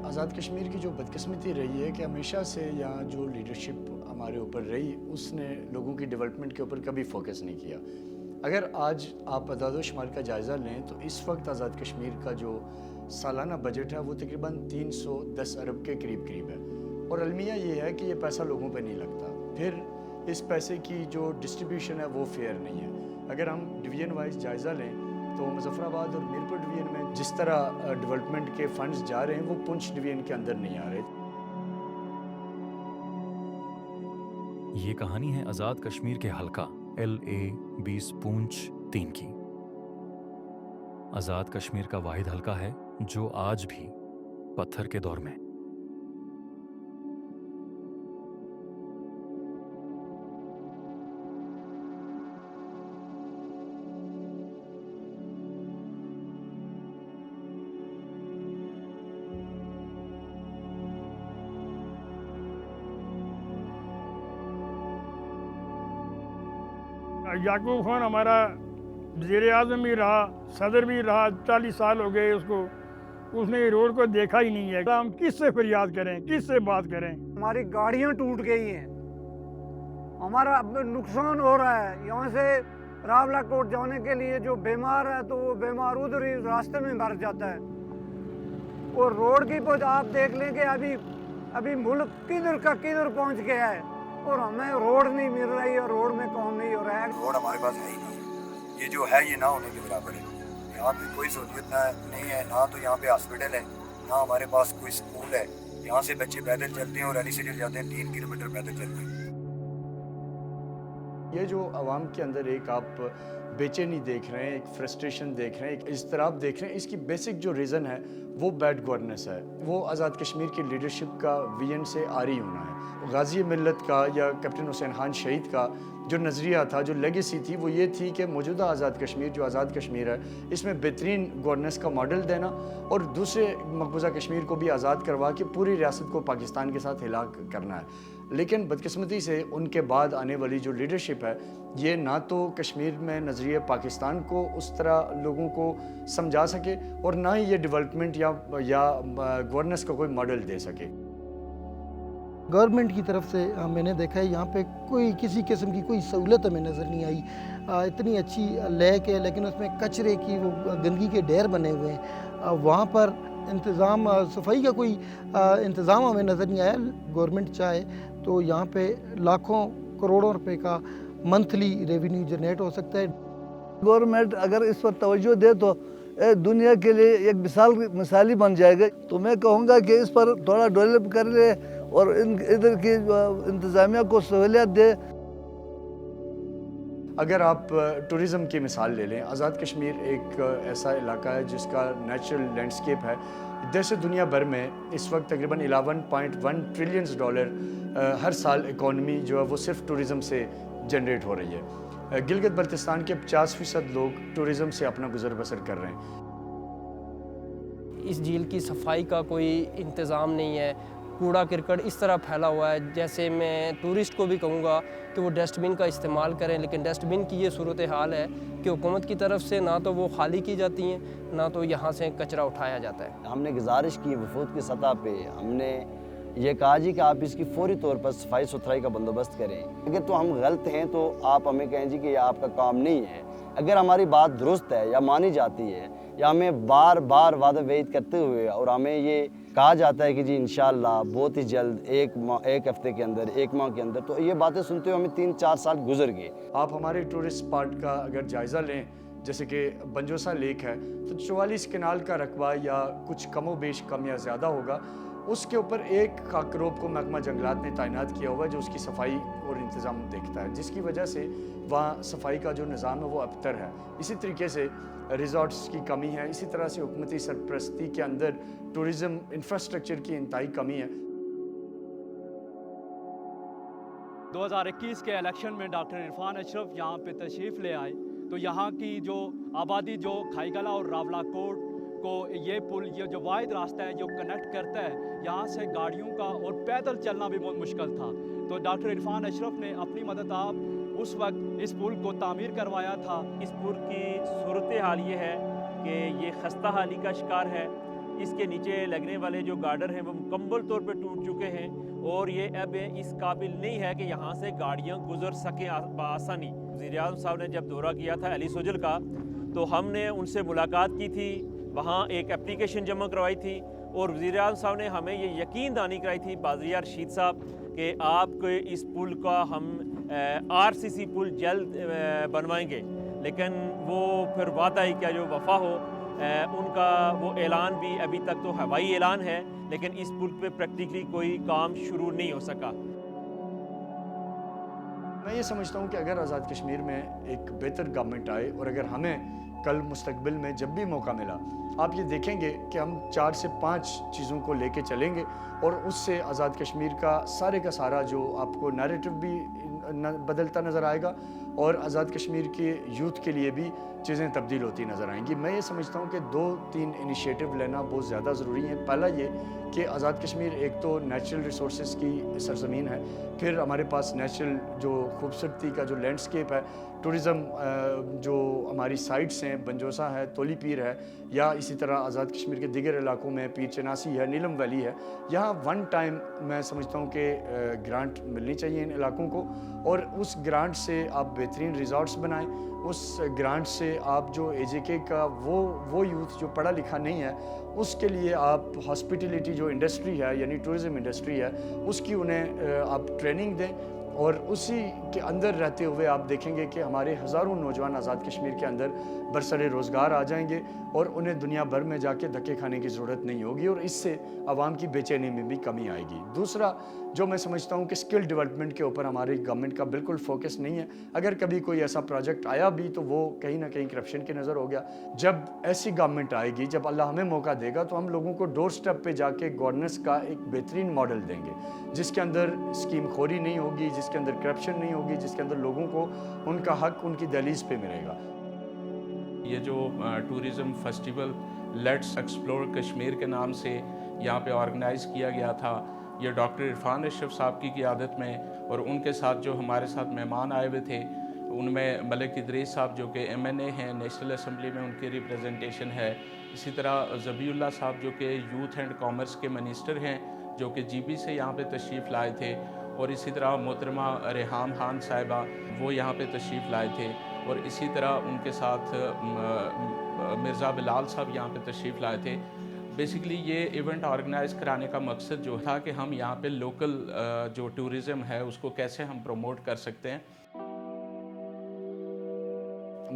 آزاد کشمیر کی جو بدقسمتی رہی ہے کہ ہمیشہ سے یہاں جو لیڈرشپ ہمارے اوپر رہی اس نے لوگوں کی ڈیولپمنٹ کے اوپر کبھی فوکس نہیں کیا۔ اگر آج آپ اعداد و شمار کا جائزہ لیں تو اس وقت آزاد کشمیر کا جو سالانہ بجٹ ہے وہ تقریباً 310 ارب کے قریب ہے، اور المیہ یہ ہے کہ یہ پیسہ لوگوں پہ نہیں لگتا، پھر اس پیسے کی جو ڈسٹریبیوشن ہے وہ فیئر نہیں ہے۔ اگر ہم ڈویژن وائز جائزہ لیں تو مظفر آباد اور میرپور ڈویژن میں جس طرح ڈیولپمنٹ کے فنڈز جا رہے ہیں وہ پونچھ ڈویژن کے اندر نہیں آ رہے۔ یہ کہانی ہے آزاد کشمیر کے حلقہ LA-20 پونچھ 3 کی۔ آزاد کشمیر کا واحد حلقہ ہے جو آج بھی پتھر کے دور میں۔ یعقوب خان ہمارا وزیر اعظم بھی رہا، صدر بھی رہا، 40 سال ہو گئے اس کو، اس نے یہ روڈ کو دیکھا ہی نہیں ہے۔ ہم کس سے فریاد کریں، کس سے بات کریں؟ ہماری گاڑیاں ٹوٹ گئی ہیں، ہمارا نقصان ہو رہا ہے۔ یہاں سے راولہ کوٹ جانے کے لیے جو بیمار ہے تو وہ بیمار ادھر ہی راستے میں مر جاتا ہے۔ اور روڈ کی پوچھ آپ دیکھ لیں کہ ابھی ملک کدھر کا کدھر پہنچ گیا ہے، اور ہمیں روڈ نہیں مل رہی ہے، روڈ میں کام نہیں ہو رہا ہے۔ روڈ ہمارے پاس ہے ہی نہیں ہے، یہ جو ہے یہ نہ ہونے کے برابر ہے۔ یہاں پہ کوئی سہولت نہیں ہے، نہ تو یہاں پہ ہاسپٹل ہے، نہ ہمارے پاس کوئی اسکول ہے۔ یہاں سے بچے پیدل چلتے ہیں اور علی سے چل جاتے ہیں 3 کلومیٹر پیدل چلتے ہیں۔ یہ جو عوام کے اندر ایک آپ بے چینی دیکھ رہے ہیں، ایک فرسٹریشن دیکھ رہے ہیں، ایک اضطراب دیکھ رہے ہیں، اس کی بیسک جو ریزن ہے وہ بیڈ گورننس ہے، وہ آزاد کشمیر کی لیڈرشپ کا ویژن سے آری ہونا ہے۔ غازی ملت کا یا کیپٹن حسین خان شہید کا جو نظریہ تھا، جو لیگیسی تھی، وہ یہ تھی کہ موجودہ آزاد کشمیر جو آزاد کشمیر ہے اس میں بہترین گورننس کا ماڈل دینا اور دوسرے مقبوضہ کشمیر کو بھی آزاد کروا کے پوری ریاست کو پاکستان کے ساتھ ہلا کرنا ہے۔ لیکن بدقسمتی سے ان کے بعد آنے والی جو لیڈرشپ ہے یہ نہ تو کشمیر میں نظریہ پاکستان کو اس طرح لوگوں کو سمجھا سکے اور نہ ہی یہ ڈیولپمنٹ یا گورننس کا کوئی ماڈل دے سکے۔ گورنمنٹ کی طرف سے میں نے دیکھا ہے یہاں پہ کوئی کسی قسم کی کوئی سہولت ہمیں نظر نہیں آئی۔ اتنی اچھی لیک ہے لیکن اس میں کچرے کی وہ گندگی کے ڈھیر بنے ہوئے ہیں، وہاں پر انتظام صفائی کا کوئی انتظام ہمیں نظر نہیں آیا۔ گورنمنٹ چاہے تو یہاں پہ لاکھوں کروڑوں روپے کا منتھلی ریونیو جنریٹ ہو سکتا ہے۔ گورنمنٹ اگر اس پر توجہ دے تو دنیا کے لیے ایک مثالی بن جائے گا۔ تو میں کہوں گا کہ اس پر تھوڑا ڈیولپ کر لے اور ادھر کی انتظامیہ کو سہولیات دے۔ اگر آپ ٹورزم کی مثال لے لیں، آزاد کشمیر ایک ایسا علاقہ ہے جس کا نیچرل لینڈسکیپ ہے، جیسے دنیا بھر میں اس وقت تقریباً 11.1 ٹریلین ڈالر ہر سال اکانومی جو ہے وہ صرف ٹورزم سے جنریٹ ہو رہی ہے۔ گلگت بلتستان کے 50% لوگ ٹورزم سے اپنا گزر بسر کر رہے ہیں۔ اس جھیل کی صفائی کا کوئی انتظام نہیں ہے، کوڑا کرکٹ اس طرح پھیلا ہوا ہے۔ جیسے میں ٹورسٹ کو بھی کہوں گا کہ وہ ڈسٹ بن کا استعمال کریں، لیکن ڈسٹ بن کی یہ صورتحال ہے کہ حکومت کی طرف سے نہ تو وہ خالی کی جاتی ہیں نہ تو یہاں سے کچرا اٹھایا جاتا ہے۔ ہم نے گزارش کی وفود کی سطح پہ، ہم نے یہ کہا جی کہ آپ اس کی فوری طور پر صفائی ستھرائی کا بندوبست کریں۔ اگر تو ہم غلط ہیں تو آپ ہمیں کہیں جی کہ یہ آپ کا کام نہیں ہے۔ اگر ہماری بات درست ہے یا مانی جاتی ہے یا ہمیں بار بار وعدہ وعید کرتے ہوئے اور ہمیں یہ کہا جاتا ہے کہ جی انشاءاللہ بہت ہی جلد ایک ہفتے کے اندر، 1 ماہ کے اندر، تو یہ باتیں سنتے ہوئے ہمیں 3-4 سال گزر گئے۔ آپ ہمارے ٹورسٹ اسپاٹ کا اگر جائزہ لیں، جیسے کہ بنجوسا لیک ہے تو 44 کنال کا رقبہ یا کچھ کم و بیش کم یا زیادہ ہوگا، اس کے اوپر ایک خاکروب کو محکمہ جنگلات نے تعینات کیا ہوا ہے جو اس کی صفائی اور انتظام دیکھتا ہے، جس کی وجہ سے وہاں صفائی کا جو نظام ہے وہ ابتر ہے۔ اسی طریقے سے ریزورٹس کی کمی ہے، اسی طرح سے حکومتی سرپرستی کے اندر ٹورزم انفراسٹرکچر کی انتہائی کمی ہے۔ 2021 کے الیکشن میں ڈاکٹر عرفان اشرف یہاں پہ تشریف لے آئے تو یہاں کی جو آبادی جو کھائی کلا اور راولہ کوٹ کو یہ پل، یہ جو واحد راستہ ہے جو کنیکٹ کرتا ہے، یہاں سے گاڑیوں کا اور پیدل چلنا بھی بہت مشکل تھا۔ تو ڈاکٹر عرفان اشرف نے اپنی مدد آپ اس وقت اس پل کو تعمیر کروایا تھا۔ اس پل کی صورتحال یہ ہے کہ یہ خستہ حالی کا شکار ہے، اس کے نیچے لگنے والے جو گارڈر ہیں وہ مکمل طور پہ ٹوٹ چکے ہیں اور یہ اب اس قابل نہیں ہے کہ یہاں سے گاڑیاں گزر سکیں بآسانی۔ وزیر اعظم صاحب نے جب دورہ کیا تھا علی سجل کا تو ہم نے ان سے ملاقات کی تھی، وہاں ایک اپلیکیشن جمع کروائی تھی اور وزیر اعظم صاحب نے ہمیں یہ یقین دہانی کرائی تھی بازریہ رشید صاحب کہ آپ کے اس پل کا ہم RCC پل جلد بنوائیں گے، لیکن وہ پھر وعدہ ہی کیا جو وفا ہو، ان کا وہ اعلان بھی ابھی تک تو ہوائی اعلان ہے، لیکن اس پل پہ پریکٹیکلی کوئی کام شروع نہیں ہو سکا۔ میں یہ سمجھتا ہوں کہ اگر آزاد کشمیر میں ایک بہتر گورنمنٹ آئے اور اگر ہمیں کل مستقبل میں جب بھی موقع ملا، آپ یہ دیکھیں گے کہ ہم 4 سے 5 چیزوں کو لے کے چلیں گے اور اس سے آزاد کشمیر کا سارا جو آپ کو نیریٹو بھی بدلتا نظر آئے گا اور آزاد کشمیر کے یوتھ کے لیے بھی چیزیں تبدیل ہوتی نظر آئیں گی۔ میں یہ سمجھتا ہوں کہ 2-3 انیشیٹو لینا بہت زیادہ ضروری ہے۔ پہلا یہ کہ آزاد کشمیر ایک تو نیچرل ریسورسز کی سرزمین ہے، پھر ہمارے پاس نیچرل جو خوبصورتی کا جو لینڈسکیپ ہے، ٹورزم جو ہماری سائٹس ہیں، بنجوسا ہے، تولی پیر ہے، یا اسی طرح آزاد کشمیر کے دیگر علاقوں میں پیر چناسی ہے، نیلم ویلی ہے، یہاں ون ٹائم میں سمجھتا ہوں کہ گرانٹ ملنی چاہیے ان علاقوں کو، اور اس گرانٹ سے آپ بہترین ریزارٹس بنائیں، اس گرانٹ سے آپ جو AJK کا وہ یوتھ جو پڑھا لکھا نہیں ہے اس کے لیے آپ ہاسپٹیلیٹی جو انڈسٹری ہے یعنی ٹورزم انڈسٹری ہے اس کی انہیں آپ ٹریننگ دیں، اور اسی کے اندر رہتے ہوئے آپ دیکھیں گے کہ ہمارے ہزاروں نوجوان آزاد کشمیر کے اندر برسر روزگار آ جائیں گے اور انہیں دنیا بھر میں جا کے دھکے کھانے کی ضرورت نہیں ہوگی، اور اس سے عوام کی بے چینی میں بھی کمی آئے گی۔ دوسرا جو میں سمجھتا ہوں کہ اسکل ڈیولپمنٹ کے اوپر ہماری گورنمنٹ کا بالکل فوکس نہیں ہے۔ اگر کبھی کوئی ایسا پروجیکٹ آیا بھی تو وہ کہیں نہ کہیں کرپشن کی نظر ہو گیا۔ جب ایسی گورنمنٹ آئے گی، جب اللہ ہمیں موقع دے گا تو ہم لوگوں کو ڈور سٹیپ پہ جا کے گورننس کا ایک بہترین ماڈل دیں گے جس کے اندر اسکیم خوری نہیں ہوگی، جس کے اندر کرپشن نہیں ہوگی، جس کے اندر لوگوں کو ان کا حق ان کی دہلیز پہ ملے گا۔ یہ جو tourism festival let's explore Kashmir کے نام سے یہاں پہ آرگنائز کیا گیا تھا، یہ ڈاکٹر عرفان اشرف صاحب کی قیادت میں، اور ان کے ساتھ جو ہمارے ساتھ مہمان آئے ہوئے تھے ان میں ملک ادریس صاحب جو کہ MNA ہیں، نیشنل اسمبلی میں ان کی ریپریزنٹیشن ہے، اسی طرح ذبیح اللہ صاحب جو کہ یوتھ اینڈ کامرس کے منسٹر ہیں جو کہ GB سے یہاں پہ تشریف لائے تھے، اور اسی طرح محترمہ ریحام خان صاحبہ وہ یہاں پہ تشریف لائے تھے، اور اسی طرح ان کے ساتھ مرزا بلال صاحب یہاں پہ تشریف لائے تھے۔ بیسیکلی یہ ایونٹ آرگنائز کرانے کا مقصد جو تھا کہ ہم یہاں پہ لوکل جو ٹورزم ہے اس کو کیسے ہم پروموٹ کر سکتے ہیں۔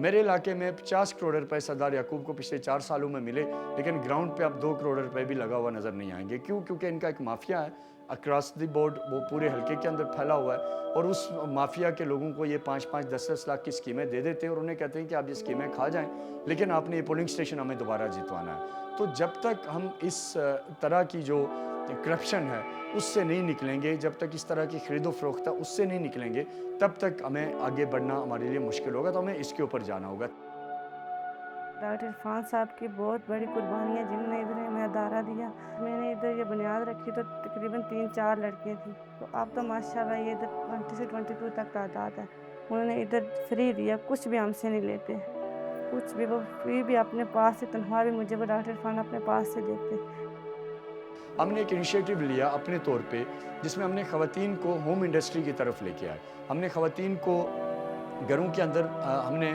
میرے علاقے میں 50 کروڑ روپے سردار یعقوب کو پچھلے 4 سالوں میں ملے، لیکن گراؤنڈ پہ اب 2 کروڑ روپے بھی لگا ہوا نظر نہیں آئیں گے۔ کیوں؟ کیونکہ ان کا ایک مافیا ہے اکراس دی بورڈ، وہ پورے حلقے کے اندر پھیلا ہوا ہے، اور اس مافیا کے لوگوں کو یہ 5-5 10-10 لاکھ کی اسکیمیں دے دیتے ہیں اور انہیں کہتے ہیں کہ آپ یہ اسکیمیں کھا جائیں، لیکن آپ نے یہ پولنگ اسٹیشن ہمیں دوبارہ جتوانا ہے۔ تو جب تک ہم اس طرح کی جو کرپشن ہے اس سے نہیں نکلیں گے، جب تک اس طرح کی خرید و فروخت ہے اس سے نہیں نکلیں گے، تب تک ہمیں آگے بڑھنا ہمارے لیے مشکل ہوگا، تو ہمیں اس کے اوپر جانا ہوگا۔ ڈاکٹر عرفان صاحب کی بہت بڑی قربانیاں جنہوں نے ادھر ہمیں ادارہ دیا۔ میں نے ادھر یہ بنیاد رکھی تو تقریباً 3-4 لڑکیاں تھیں، تو اب تو ماشاءاللہ یہ ادھر 20 سے 22 تک تعداد ہے۔ انہوں نے ادھر فری دیا، کچھ بھی ہم سے نہیں لیتے، کچھ بھی، وہ فری بھی اپنے پاس سے، تنخواہ بھی مجھے وہ ڈاکٹر عرفان اپنے پاس سے دیتے۔ ہم نے ایک انیشیٹو لیا اپنے طور پہ جس میں ہم نے خواتین کو ہوم انڈسٹری کی طرف لے کے آئے۔ ہم نے خواتین کو گھروں کے اندر ہم نے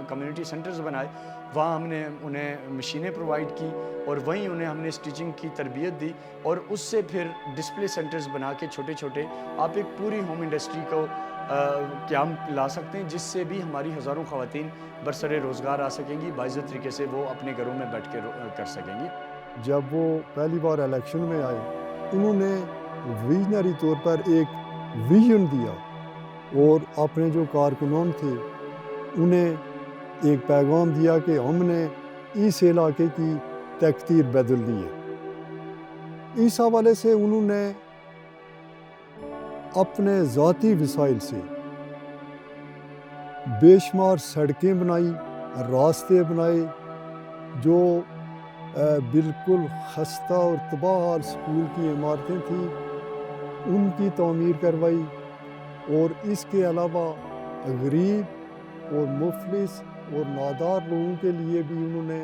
کمیونٹی سینٹرز بنائے، وہاں ہم نے انہیں مشینیں پرووائڈ کی اور وہیں انہیں ہم نے اسٹیچنگ کی تربیت دی، اور اس سے پھر ڈسپلے سینٹرز بنا کے چھوٹے چھوٹے آپ ایک پوری ہوم انڈسٹری کو قیام لا سکتے ہیں، جس سے بھی ہماری ہزاروں خواتین برسر روزگار آ سکیں گی، باعزت طریقے سے وہ اپنے گھروں میں بیٹھ کے کر سکیں گی۔ جب وہ پہلی بار الیکشن میں آئے انہوں نے ویژنری طور پر ایک ویژن دیا اور اپنے جو کارکنان تھے انہیں ایک پیغام دیا کہ ہم نے اس علاقے کی تقدیر بدل دی ہے۔ اس حوالے سے انہوں نے اپنے ذاتی وسائل سے بے شمار سڑکیں بنائی، راستے بنائے، جو بالکل خستہ اور تباہ حال اسکول کی عمارتیں تھیں ان کی تعمیر کروائی، اور اس کے علاوہ غریب اور مفلس اور نادار لوگوں کے لیے بھی انہوں نے